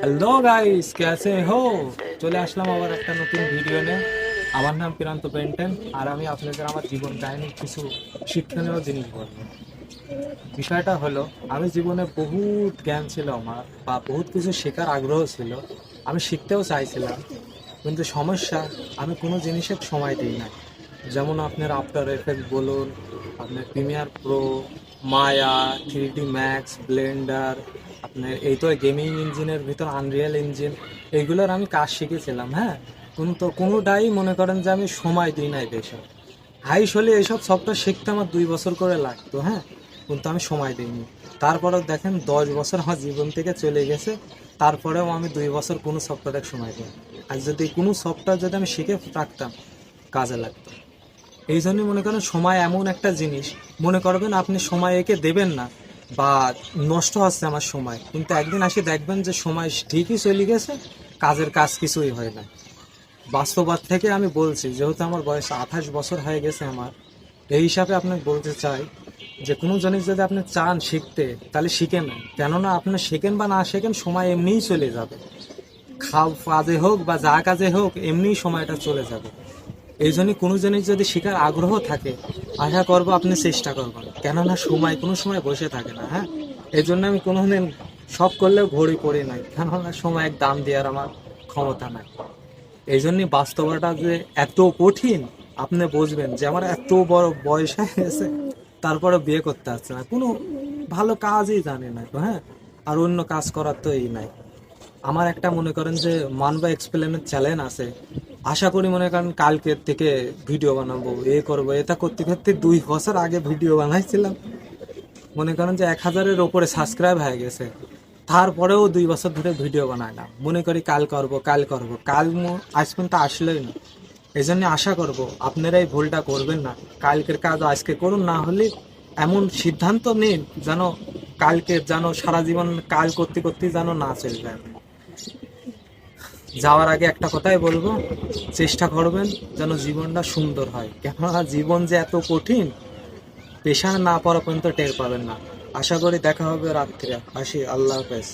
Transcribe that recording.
Hello guys, कैसे हो? চলে আসলাম আবার একটা নতুন ভিডিও নিয়ে। আমার নাম প্রান্ত পেন্টেন, আর আমি আপনাদের আমার জীবন কাহিনীর কিছু শিক্ষণীয় জিনিস বলবো। বিষয়টা হলো, আমি জীবনে বহুত জ্ঞান ছিল আমার, বা বহুত কিছু শেখার আগ্রহ ছিল, আমি শিখতেও চাইছিলাম, কিন্তু সমস্যা, আমি কোনো জিনিসের সময় দিই না। যেমন আপনার আফটার এফেক্ট বলুন, আপনার প্রিমিয়ার প্রো, মায়া, 3D ম্যাক্স, ব্লেন্ডার, আপনার এই তো গেমিং ইঞ্জিনের ভিতর আনরিয়েল ইঞ্জিন, এইগুলোর আমি কাজ শিখেছিলাম, হ্যাঁ। কিন্তু কোনোটাই মনে করেন যে আমি সময় দিই নাই বেশি। হাইস হলে এইসব সফটওয়্যার শিখতে আমার 2 বছর করে লাগতো, হ্যাঁ, কিন্তু আমি সময় দিইনি। তারপরেও দেখেন 10 বছর আমার জীবন থেকে চলে গেছে, তারপরেও আমি 2 বছর কোনো সফটওয়্যারের সময় দিই। আর যদি কোনো সফটওয়্যার যদি আমি শিখে রাখতাম, কাজে লাগতো। এই জন্যই মনে করেন সময় এমন একটা জিনিস, মনে করবেন আপনি সময় একে দেবেন না, বা নষ্ট হচ্ছে আমার সময়, কিন্তু একদিন আসে দেখবেন যে সময় ঠিকই চলে গেছে, কাজের কাজ কিছুই হয় না। বাস্তবতা থেকে আমি বলছি, যেহেতু আমার বয়স 28 বছর হয়ে গেছে আমার, এই হিসাবে আপনাকে বলতে চাই যে কোনো জিনিস যদি আপনি চান শিখতে, তাহলে শিখে নেন। কেননা আপনি শেখেন বা না শেখেন, সময় এমনিই চলে যাবে। কাজে হোক বা যা কাজে হোক, এমনিই সময়টা চলে যাবে। এই জন্যই কোনো জিনিস যদি শেখার আগ্রহ থাকে, আশা করবো আপনি চেষ্টা করবেন, কেননা সময় কোনো সময় বসে থাকে না, হ্যাঁ। এই জন্য আমি কোনোদিন সব করলেও ঘড়ি পড়ি নাই, কেননা সময়ের দাম দেওয়ার আমার ক্ষমতা নাই। এই জন্যই বাস্তবতা যে এত কঠিন, আপনি বুঝবেন যে আমার এত বড় বয়স হয়ে গেছে, তারপরে বিয়ে করতে আসছে না, কোনো ভালো কাজই জানে না তো, হ্যাঁ। আর অন্য কাজ করার তো এই নাই। আমার একটা মনে করেন যে মানবা এক্সপ্লেনের চ্যালেঞ্জ আছে, আশা করি মনে করেন কালকের থেকে ভিডিও বানাবো, এ করবো, এটা করতে করতে 2 বছর আগে ভিডিও বানাইছিলাম, মনে করেন যে 1000-এর ওপরে সাবস্ক্রাইব হয়ে গেছে। তারপরেও 2 বছর ধরে ভিডিও বানাই না, মনে করি কাল করব কাল করব, আজ পর্যন্ত আসলেই না। এই জন্য আশা করব আপনারা এই ভুলটা করবেন না, কালকের কাজ আজকে করুন, না হলে এমন সিদ্ধান্ত নিন যেন কালকে যেন সারা জীবন কাল করতে করতে যেন না চলে যায়। যাওয়ার আগে একটা কথাই বলবো, চেষ্টা করবেন যেন জীবনটা সুন্দর হয়, কেননা জীবন যে এত কঠিন, পেশা না পড়া পর্যন্ত টের পাবেন না। আশা করি দেখা হবে রাত্রে। আসি, আল্লাহ হাফেজ।